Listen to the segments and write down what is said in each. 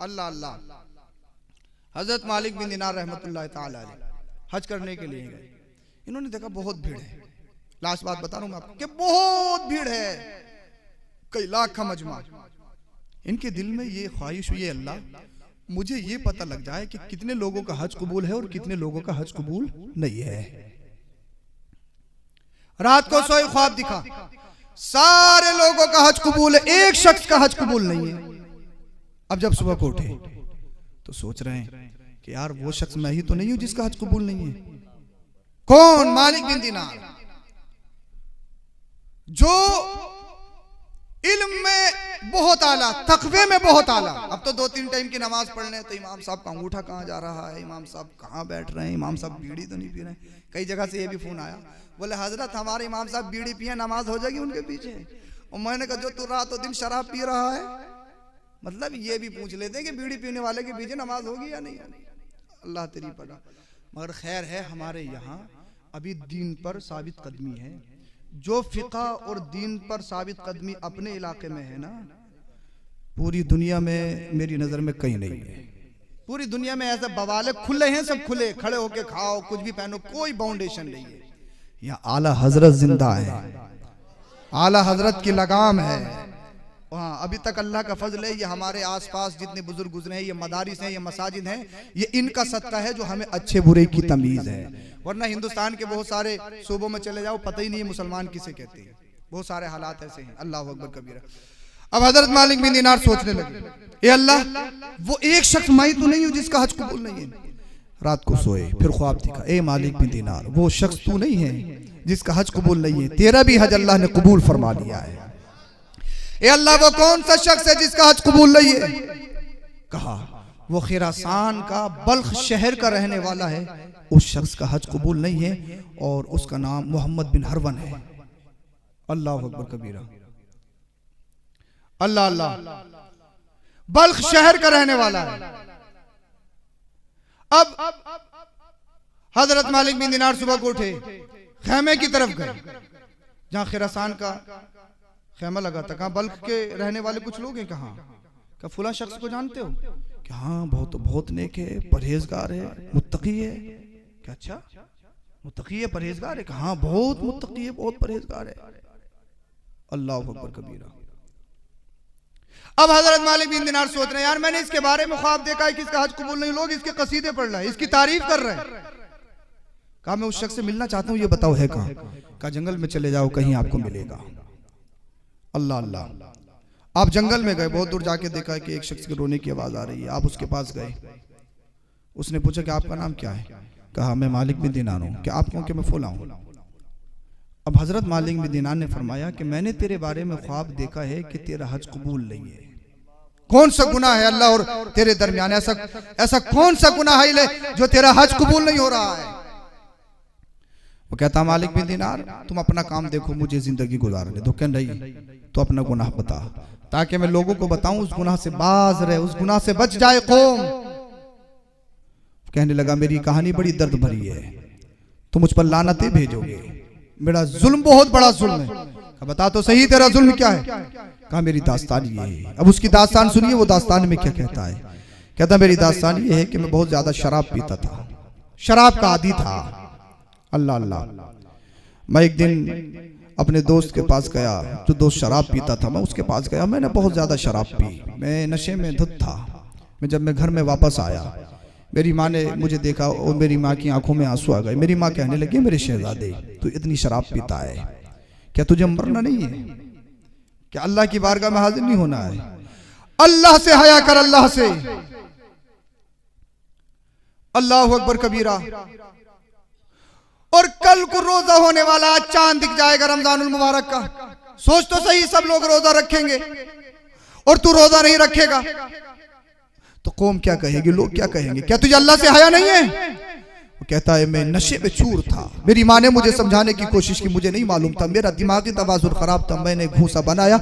अल्लाह अल्लाह। हजरत मालिक बिन दिनार रहमतुल्लाह ताला अलैह हज करने के लिए गए। इन्होंने देखा बहुत भीड़ है। लास्ट बात बता रहा हूं मैं आपको कि बहुत भीड़ है, कई लाख का मजमा। इनके दिल में ये ख्वाहिश हुई, अल्लाह मुझे ये पता लग जाए कि कितने लोगों का हज कबूल है और कितने लोगों का हज कबूल नहीं है। रात को सोए, ख्वाब दिखा, सारे लोगों का हज कबूल है, एक शख्स का हज कबूल नहीं है। अब जब सुबह को उठे तो सोच रहे हैं कि यार वो शख्स मैं ही तो नहीं हूं जिसका हज कबूल नहीं है। कौन? मालिक बिन दिनार, जो इल्म में बहुत आला, तकवे में बहुत आला। अब तो 2-3 टाइम की नमाज पढ़ने तो इमाम साहब का अंगूठा कहाँ जा रहा है, इमाम साहब कहाँ बैठ रहे हैं, इमाम साहब बीड़ी तो नहीं पी रहे हैं। कई जगह से ये भी फोन आया, बोले हजरत हमारे इमाम साहब बीड़ी पिए, नमाज हो जाएगी उनके पीछे। और मैंने कहा जो तू रातों दिन शराब पी रहा है, मतलब ये भी पूछ लेते हैं कि बीड़ी पीने वाले के पीछे नमाज होगी या नहीं होगी। अल्लाह तेरी पता। मगर खैर है, हमारे यहाँ अभी दीन पर साबित कदमी है। जो फिका और दीन पर साबित कदमी अपने इलाके में है ना, पूरी दुनिया में मेरी नजर में कहीं नहीं है। पूरी दुनिया में ऐसे बवाले खुले हैं, सब खुले, खड़े होके खाओ, कुछ भी पहनो, कोई बाउंडेशन नहीं है। यहाँ आला हजरत जिंदा है, आला हजरत की लगाम है। वहाँ अभी तक अल्लाह का फजल है, ये हमारे आसपास जितने बुजुर्ग गुजरे हैं, ये मदारिस हैं, ये मसाजिद हैं, ये इनका सदका है जो हमें अच्छे बुरे की तमीज है। वरना हिंदुस्तान के बहुत सारे सूबों में चले जाओ, पता ही नहीं है मुसलमान किसे कहते हैं। बहुत सारे हालात ऐसे हैं। अल्लाह अकबर कबीरा। अब हजरत मालिक बिन दिनार सोचने लगे, ए अल्लाह, वो एक शख्स मैं तो नहीं हूं जिसका हज कबूल नहीं है। रात को सोए, फिर ख्वाब दिखा, ए मालिक बिन दिनार, वो शख्स तू नहीं है जिसका हज कबूल नहीं है, तेरा भी हज अल्लाह ने कबूल फरमा लिया है। ए अल्लाह, वो कौन सा शख्स है जिसका हज कबूल नहीं है? कहा वो खिरासान का, बल्ख शहर का रहने वाला है, उस शख्स का हज कबूल नहीं है और उसका नाम मोहम्मद बिन हरवन है। अल्लाह अकबर कबीरा। अल्लाह अल्लाह, बल्ख शहर का रहने वाला है। अब हजरत मालिक बिन दिनार सुबह को उठे, खेमे की तरफ गए जहां खिरासान का खेमा लगा था। कहा बल्ख के रहने वाले कुछ लोग हैं, कहाँ? क्या फुला शख्स को जानते हो? कि हाँ, बहुत नेक है, परहेजगार है, मुत्तकी है। क्या अच्छा, मुत्तकी है, परहेजगार है? हाँ, बहुत मुत्तकी है, बहुत परहेजगार है। अल्लाह अकबर कबीरा। अब हजरत मालिक बिन दिनार सोच रहे हैं, यार मैंने इसके बारे में ख्वाब देखा है कि इसका हज कबूल नहीं, लोग इसके कसीदे पढ़ रहे हैं, इसकी तारीफ कर रहे हैं। कहा मैं उस शख्स से मिलना चाहता हूँ, ये बताओ है कहाँ? कहा जंगल में चले जाओ, कहीं आपको मिलेगा। अल्लाह अल्लाह। आप जंगल में गए, बहुत दूर जाके देखा है कि एक शख्स के रोने की आवाज आ रही है। आप उसके पास गए, उसने पूछा कि आपका नाम क्या है? कहा मैं मालिक बिन दिनार हूं। क्या आप कौन? कि मैं फुला हूं। अब हजरत मालिक बिन दिनार ने फरमाया कि मैंने तेरे बारे में ख्वाब देखा है कि तेरा हज कबूल नहीं है। कौन सा गुनाह है अल्लाह और तेरे दरमियान? ऐसा कौन सा गुनाह है जो तेरा हज कबूल नहीं हो रहा है? वो कहता मालिक बिन दिनार, तुम अपना काम देखो, मुझे जिंदगी गुजारने दो। क्या नहीं, तो अपना गुनाह बता, ताकि मैं लोगों को बताऊं, उस गुनाह से बाज रहे, उस गुनाह से बच जाए कौम। कहने लगा मेरी कहानी बड़ी दर्द भरी है, तुम मुझ पर लानतें भेजोगे, मेरा जुल्म बहुत बड़ा जुल्म है। बता तो सही तेरा जुल्म क्या है? कहा मेरी दास्तान ये है। अब उसकी दास्तान सुनिए, वो दास्तान में क्या कहता है। कहता मेरी दास्तान ये है कि मैं बहुत ज्यादा शराब पीता था, शराब का आदी था। अल्लाह अल्लाह। मैं एक दिन अपने दोस्त के पास गया, जो दोस्त शराब पीता था, मैं उसके पास गया, मैंने बहुत ज्यादा शराब पी, मैं नशे में धुत था। जब मैं घर में वापस आया, मेरी माँ ने मुझे देखा और मेरी माँ की आंखों में आंसू आ गए। मेरी माँ कहने लगी मेरे शहजादे, तू इतनी शराब पीता है, क्या तुझे मरना नहीं है? क्या अल्लाह की बारगाह में हाजिर नहीं होना है? अल्लाह से हया कर, अल्लाह से। अल्लाह अकबर कबीरा। और कल को रोजा होने वाला, आज चांद दिख जाएगा रमजानुल मुबारक का। सोच तो सही, सब लोग रोजा रखेंगे और तू रोजा नहीं रखेगा तो कौम क्या कहेगी, लोग क्या कहेंगे? क्या तुझे अल्लाह से हया नहीं है? वो कहता है मैं नशे में चूर था, मेरी माँ ने मुझे समझाने की कोशिश की, मुझे नहीं मालूम था, मेरा दिमागी तवाज़ुन खराब था, मैंने घूंसा बनाया,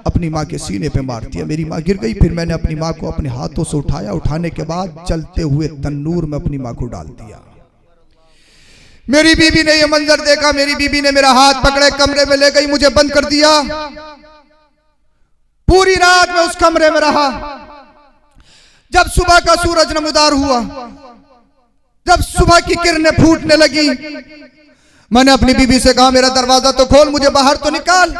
अपनी माँ के सीने पे मार दिया, मेरी माँ गिर गई। फिर मैंने अपनी माँ को अपने हाथों से उठाया, उठाने के बाद जलते हुए तन्नूर में अपनी माँ को डाल दिया। मेरी बीबी ने यह मंजर देखा, मेरी बीबी ने मेरा हाथ पकड़े कमरे में ले गई, मुझे बंद कर दिया। पूरी रात में उस कमरे में रहा। जब सुबह का सूरज नमदार हुआ, जब सुबह की किरणें फूटने लगी, मैंने अपनी बीबी से कहा मेरा दरवाजा तो खोल, मुझे बाहर तो निकाल।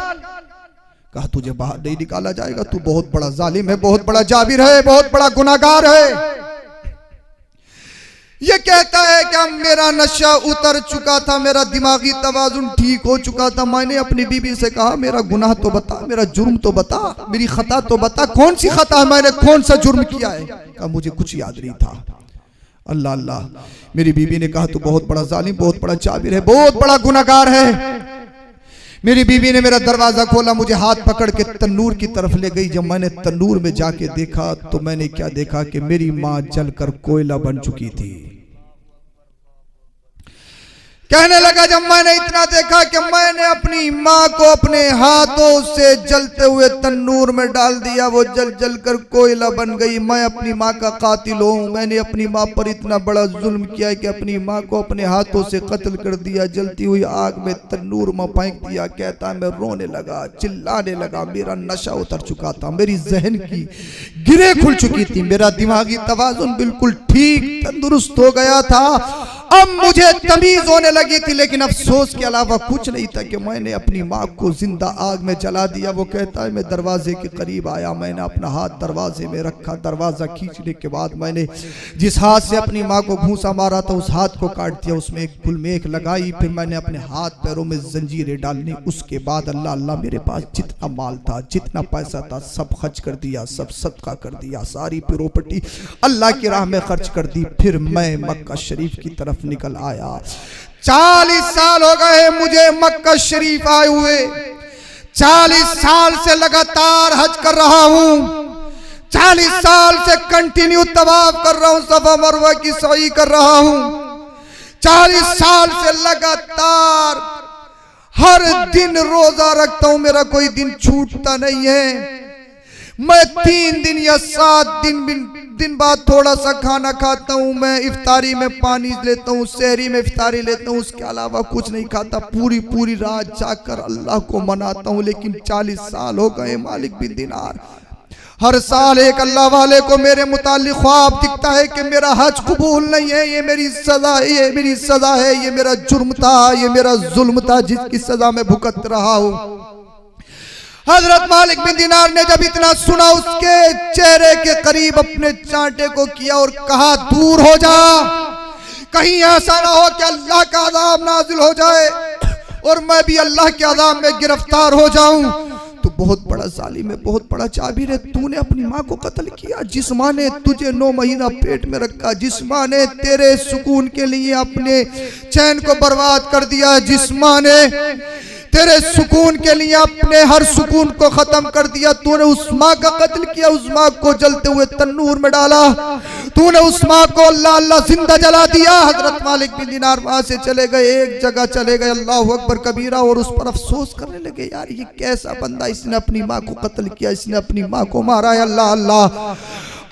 कहा तुझे बाहर नहीं निकाला जाएगा, तू बहुत बड़ा जालिम है, बहुत बड़ा जाबिर है, बहुत बड़ा गुनाहगार है। ये कहता है कि मेरा नशा उतर चुका था, मेरा दिमागी तवाजुन ठीक हो चुका था। मैंने अपनी बीबी से कहा मेरा गुनाह तो बता, मेरा जुर्म तो बता, मेरी खता तो बता, कौन सी खता है, मैंने कौन सा जुर्म किया है। कहा मुझे कुछ याद नहीं था। अल्लाह अल्लाह, मेरी बीबी ने कहा तू बहुत बड़ा जालिम, बहुत बड़ा जाबिर है, बहुत बड़ा गुनाहगार है। मेरी बीबी ने मेरा दरवाजा खोला, मुझे हाथ पकड़ के तन्नूर की तरफ ले गई। जब मैंने तन्नूर में जाके देखा तो मैंने क्या देखा कि मेरी माँ जलकर कोयला बन चुकी थी। कहने लगा जब मैंने इतना देखा कि मैंने अपनी माँ को अपने हाथों से जलते हुए तन्नूर में डाल दिया, वो जल जल कर कोयला बन गई। मैं अपनी माँ का कातिल हूँ, मैंने अपनी माँ पर इतना बड़ा जुल्म किया कि अपनी माँ को अपने हाथों से कत्ल कर दिया, जलती हुई आग में तन्नूर में फेंक दिया। कहता मैं रोने लगा, चिल्लाने लगा, मेरा नशा उतर चुका था, मेरी जहन की गिरें खुल चुकी थी, मेरा दिमागी तवाजुन बिल्कुल ठीक तंदुरुस्त हो गया था। अब मुझे तमीज होने लगी थी, लेकिन अफसोस के अलावा कुछ नहीं था कि मैंने अपनी माँ को जिंदा आग में जला दिया। वो कहता है मैं दरवाजे के करीब आया, मैंने अपना हाथ दरवाजे में रखा, दरवाजा खींचने के बाद मैंने जिस हाथ से अपनी माँ को घूंसा मारा था उस हाथ को काट दिया, उसमें एक गुलमेख लगाई, फिर मैंने अपने हाथ पैरों में जंजीरें डालनी। उसके बाद अल्लाह अल्लाह मेरे पास जितना माल था, जितना पैसा था, सब खर्च कर दिया, सब सदका कर दिया, सारी प्रॉपर्टी अल्लाह की राह में खर्च कर दी। फिर मैं मक्का शरीफ की तरफ निकल आया। 40 साल हो गए मुझे मक्का शरीफ आए हुए, 40 साल से लगातार हज कर रहा हूं, 40 साल से कंटिन्यू तवाफ कर रहा हूं, सफा मरवा की सई कर रहा हूं, 40 साल से लगातार हर दिन रोजा रखता हूं, मेरा कोई दिन छूटता नहीं है। मैं 3 दिन या 7 दिन बाद थोड़ा सा खाना खाता हूँ, मैं इफ्तारी में पानी लेता हूँ, सहरी में इफ्तारी लेता हूँ, उसके अलावा कुछ नहीं खाता। पूरी रात जाकर अल्लाह को मनाता हूँ। लेकिन 40 साल हो गए मालिक बिन दिनार, हर साल एक अल्लाह वाले को मेरे मुतालिक ख्वाब दिखता है कि मेरा हज कबूल नहीं है, ये मेरी सजा है, ये मेरी सजा है, ये मेरा जुर्म था, ये मेरा जुल्म था जिसकी सजा में भुगत रहा हूँ। हजरत मालिक बिन दिनार ने जब इतना सुना, उसके चेहरे के करीब अपने चांटे को किया और कहा दूर हो जा, कहीं ऐसा ना हो कि अल्लाह का अज़ाब नाजिल हो जाए और मैं भी अल्लाह के अज़ाब में गिरफ्तार हो जाऊं। तो बहुत बड़ा जालिम है, बहुत बड़ा जाबिर है, तूने अपनी माँ को कत्ल किया, जिस माँ ने तुझे 9 महीना पेट में रखा, जिस माँ ने तेरे सुकून के लिए अपने चैन को बर्बाद कर दिया, जिस माँ ने तेरे सुकून के लिए अपने हर सुकून को खत्म कर दिया, तूने उस माँ का कत्ल किया, उस माँ को जलते हुए तन्नूर में डाला, तूने उस माँ को अल्लाह अल्लाह जिंदा जला दिया। हजरत मालिक बिन दिनार वहां से चले गए, एक जगह चले गए, अल्लाह अकबर कबीरा, और उस पर अफसोस करने लगे, यार ये कैसा बंदा, इसने अपनी माँ को कत्ल किया, इसने अपनी माँ को मारा है। अल्लाह अल्लाह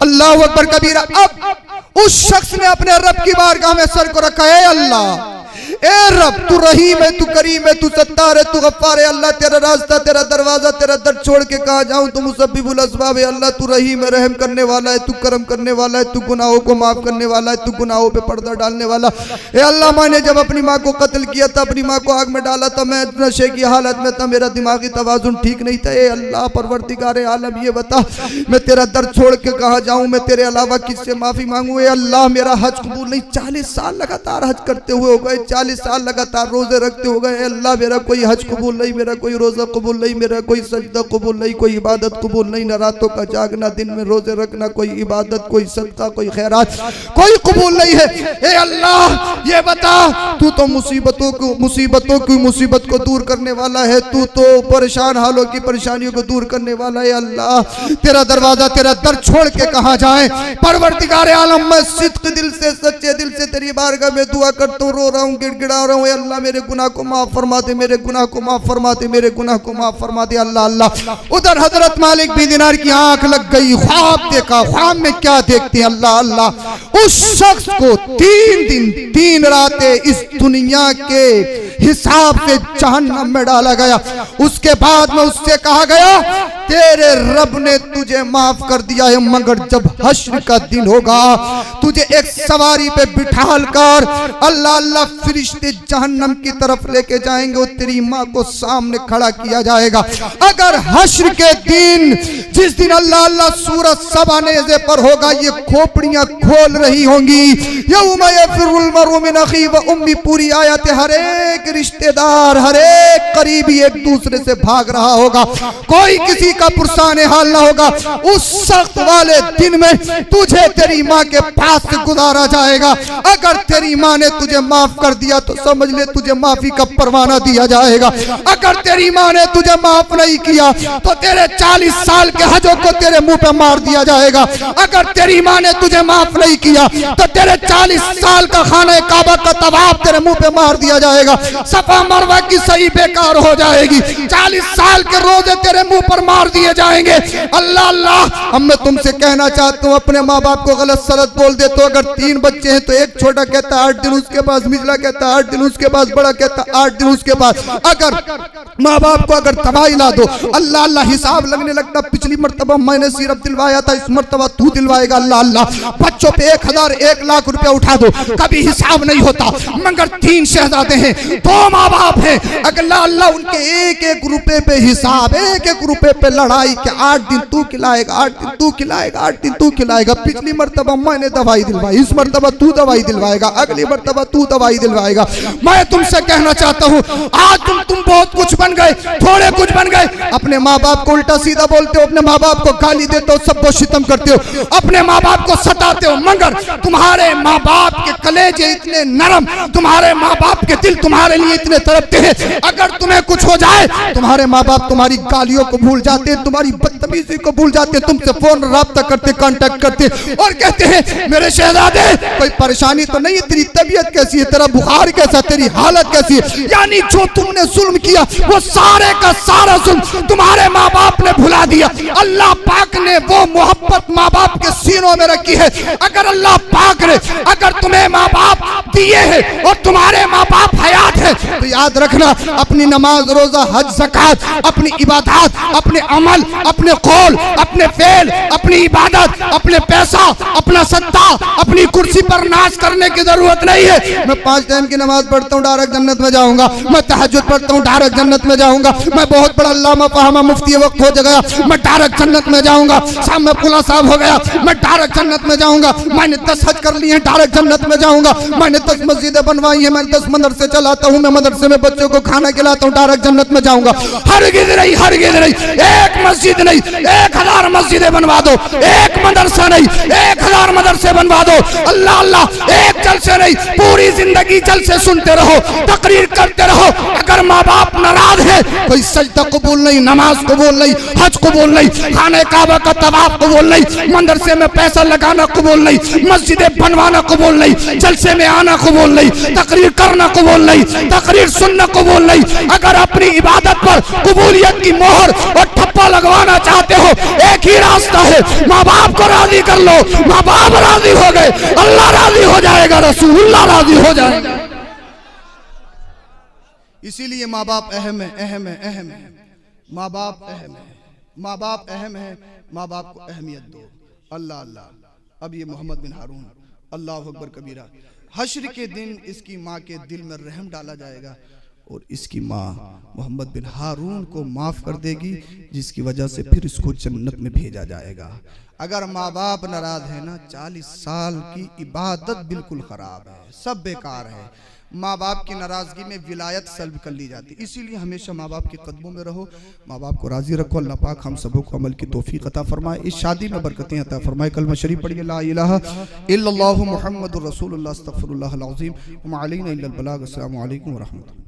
अल्लाह अकबर कबीरा। अब उस शख्स ने अपने रब की बारगाह में सर को रखा है, अल्लाह ए रब तू रहीम है, तू करीम है, तू सत्तार है, तू गफ्फार है। अल्लाह तेरा रास्ता, तेरा दरवाजा, तेरा दर छोड़ के कहाँ जाऊं, तू मुसब्बिबुल अस्बाब है। अल्लाह तू रहीम है, रहम करने वाला है, तू करम करने वाला है, तू गुनाहों को माफ करने वाला है, तू गुनाहों पे पर्दा डालने वाला। ए अल्लाह मैंने जब अपनी माँ को कत्ल किया था, अपनी माँ को आग में डाला था, मैं नशे की हालत में था, मेरा दिमागी तवाजुन ठीक नहीं था। ए अल्लाह परवरदिगार आलम ये बता मैं तेरा दर छोड़ के कहाँ जाऊं, मैं तेरे अलावा किससे माफी मांगू। ए अल्लाह मेरा हज कबूल नहीं, 40 साल लगातार हज करते हुए हो गए, 40 साल लगातार रोजे रखते हो गए। अल्लाह मेरा कोई हज कबूल नहीं, मेरा कोई रोजा कबूल नहीं, मेरा कोई सजदा कबूल नहीं, कोई इबादत कबूल नहीं, न रातों का जागना, दिन में रोजे रखना, कोई इबादत, कोई सदका, कोई खैरात, कोई कबूल नहीं है। ए अल्लाह ये बता, तू तो मुसीबत को दूर करने वाला है, तू तो परेशान हालों की परेशानियों को दूर करने वाला है। अल्लाह तेरा दरवाजा, तेरा दर छोड़ के कहाँ जाए। परवरदिगार आलम मैं सिद्क दिल से, सच्चे दिल से तेरी बारगाह में दुआ करता हूँ, रो रहा हूँ, गिड़गिड़ा रहा हूँ। अल्लाह मेरे गुनाह को माफ फरमा दे, मेरे गुनाह को माफ फरमा दे, मेरे गुनाह को माफ फरमा दे। अल्लाह अल्लाह। उधर हजरत मालिक बिन दिनार की आंख लग गई, ख्वाब देखा। ख्वाब में क्या देखते हैं? अल्लाह अल्लाह। उस शख्स को 3 दिन 3 रातें इस दुनिया के हिसाब से जहन्नम में डाला गया। उसके बाद में उससे कहा गया तेरे रब ने तुझे माफ कर दिया है, मगर जब हश्र का दिन होगा तुझे एक सवारी पे बिठाल कर अल्लाह अल्लाह फरिश्ते जहन्नम की तरफ लेके जाएंगे और तेरी माँ को सामने खड़ा किया जाएगा। अगर हश्र के दिन जिस दिन अल्लाह अल्लाह सूरज सबा नेज़े पर होगा, ये खोपड़ियां खोल रही होंगी, यौम यफिरुल मरउ मिन अखी व उम्मी, पूरी आयत, हर एक रिश्तेदार हर एक करीबी एक दूसरे से भाग रहा होगा, कोई किसी का पुरसाने हाल ना होगा। उस सख्त वाले दिन में तुझे तेरी माँ के पास से गुजारा जाएगा। अगर तेरी माँ ने तुझे माफ कर दिया तो समझ ले तुझे माफी का परवाना दिया जाएगा। अगर तेरी माँ ने तुझे माफ नहीं किया तो तेरे 40 साल के हजों को तेरे मुंह पे मार दिया जाएगा। अगर तेरी माँ ने तुझे माफ नहीं किया तो तेरे 40 साल का खाना काबा का तवाफ तेरे मुंह पे मार दिया जाएगा। सफा मरवा की सही बेकार हो जाएगी। 40 साल के रोजे तेरे मुंह पर मार दिए जाएंगे। अल्लाह अल्लाह, अब मैं तुमसे कहना चाहता हूँ, अपने माँ बाप को गलत सलत बोल दे तो अगर 3 बच्चे हैं तो एक छोटा कहता है 8 दिन, उसके पास मिजला कहता है 8 दिन, उसके पास बड़ा कहता है 8 दिन, उसके पास अगर माँ बाप को अगर तबाही ला दो, अल्लाह अल्लाह हिसाब लगने लगता, पिछली मर्तबा मैंने सिर्फ दिलवाया था, इस मर्तबा तू दिलवाएगा। अल्लाह अल्लाह, बच्चों पे 1000 1 लाख रुपया उठा दो, कभी हिसाब नहीं होता। मगर 3 शहजादे हैं, 2 माँ बाप हैं, अल्लाह अल्लाह उनके एक एक रुपए पे हिसाब, एक एक रुपए पे लड़ाई के 8 दिन तू खिलाएगा, 8 दिन तू खिलाएगा, 8 दिन तू खिलाएगा। पिछली मर्तबा मैंने दवाई दिलवाई, इस मर्तबा तू दवाई दिलवाएगा, अगली मर्तबा तू दवाई दिलवाएगा। मैं तुमसे कहना चाहता हूँ, आज तुम बहुत कुछ बन गए, थोड़े कुछ बन गए, अपने माँ बाप को उल्टा सीधा बोलते हो, अपने माँ बाप को गाली देते हो, सबको शितम करते हो, अपने माँ बाप को सताते हो, मगर तुम्हारे माँ बाप के कलेजे इतने नरम, तुम्हारे माँ बाप के दिल तुम्हारे लिए इतने तड़पते हैं। अगर तुम्हें कुछ हो जाए, तुम्हारे माँ बाप तुम्हारी गालियों को भूल जाते हैं, तुम्हारी बदतमीजी को भूल जाते हैं, तुमसे फोन राब्ता करते, कांटेक्ट करते और कहते हैं मेरे शहजादे कोई परेशानी तो नहीं है, तेरी तबीयत कैसी है, तेरा बुखार कैसा, तेरी हालत कैसी है। यानी जो तुमने जुल्म किया वो सारे का सारा जुल्म तुम्हारे माँ बाप ने भुला दिया। अल्लाह पाक ने वो मोहब्बत माँ बाप के सीनों में रखी है। अगर अल्लाह पाक ने अगर तुम्हें माँ बाप दिए हैं और तुम्हारे माँ बाप हयात है तो याद रखना, अपनी नमाज रोजा हज ज़कात, अपनी इबादत, अपने अमल, अपने कौल, अपने फेल, अपनी इबादत, अपने पैसा, अपना सत्ता, अपनी कुर्सी पर नाश करने की जरूरत नहीं है। मैं 5 टाइम की नमाज पढ़ता हूँ, डायरेक्ट जन्नत में जाऊंगा। मैं तहज्जुद पढ़ता हूँ, डायरेक्ट जन्नत में जाऊंगा। मैं बहुत बड़ा अल्लामा फहामा मुफ्ती वक्त हो गया, मैं डायरेक्ट जन्नत में जाऊंगा। शाम में पुला साहब हो गया, मैं डायरेक्ट जन्नत में जाऊंगा। मैंने 10 हज कर लिए, डायरेक्ट जन्नत में जाऊंगा। मैंने 10 मस्जिदें बनवाई है, मैंने 10 मदरसे चलाता हूँ, मैं मदरसे में बच्चों को खाना खिलाता हूँ, डायरेक्ट जन्नत में जाऊंगा। हरगिज़ नहीं, हरगिज़ नहीं, एक मस्जिद नहीं, 1000 मस्जिदें बनवा दो, एक मदरसा नहीं, 1000 मदरसे बनवा दो। अल्लाह अल्लाह, एक जलसे नहीं, पूरी जिंदगी जलसे सुनते रहो, तकरीर करते रहो। अगर माँ बाप नाराज है, कोई सजदा कबूल नहीं, नमाज कबूल नहीं, हज कबूल नहीं, खाने काबा का तवाफ कबूल नहीं, मदरसे में पैसा लगाना कबूल नहीं, मस्जिदें बनवाना कबूल नहीं, जलसे में आना कबूल नहीं, तकरीर करना कबूल नहीं, तकरीर सुनना कबूल नहीं। अगर अपनी इबादत पर कबूलियत की मोहर और ठप्पा लगवाना चाहते हो, एक ही रास्ता है, माँ बाप को राजी कर लो। माँ बाप राजी हो गए, अल्लाह राजी हो जाएगा, रसूलुल्लाह राजी हो जाएगा। इसीलिए माँ बाप अहम है, अहम है, अहम है। माँ बाप अहम है, माँ बाप अहम है, माँ बाप को अहमियत दो। अल्लाह अल्लाह। अब ये मोहम्मद बिन हारून, अल्लाह अकबर कबीरा, हश्र के दिन इसकी माँ के दिल में रहम डाला जाएगा और इसकी माँ मोहम्मद बिन हारून को माफ़ कर देगी, जिसकी वजह से फिर इसको जन्नत में भेजा जाएगा। अगर माँ बाप नाराज है ना, 40 साल की इबादत बिल्कुल ख़राब है, सब बेकार है। माँ बाप की नाराज़गी में विलायत सल्ब कर ली जाती है। इसीलिए हमेशा माँ बाप के कदमों में रहो, माँ बाप को राज़ी रखो। अल्लाह पाक हम सबों को अमल की तौफीक अता फरमाए, इस शादी में बरकतें अता फरमाए। कलमा शरीफ पढ़िए, ला इलाहा इल्लल्लाहु मुहम्मदुर रसूलुल्लाह अस्तगफिरुल्लाहल अज़ीम व मा अलैना इल्लल बलाग। अस्सलामु अलैकुम व रहमतुल्लाह।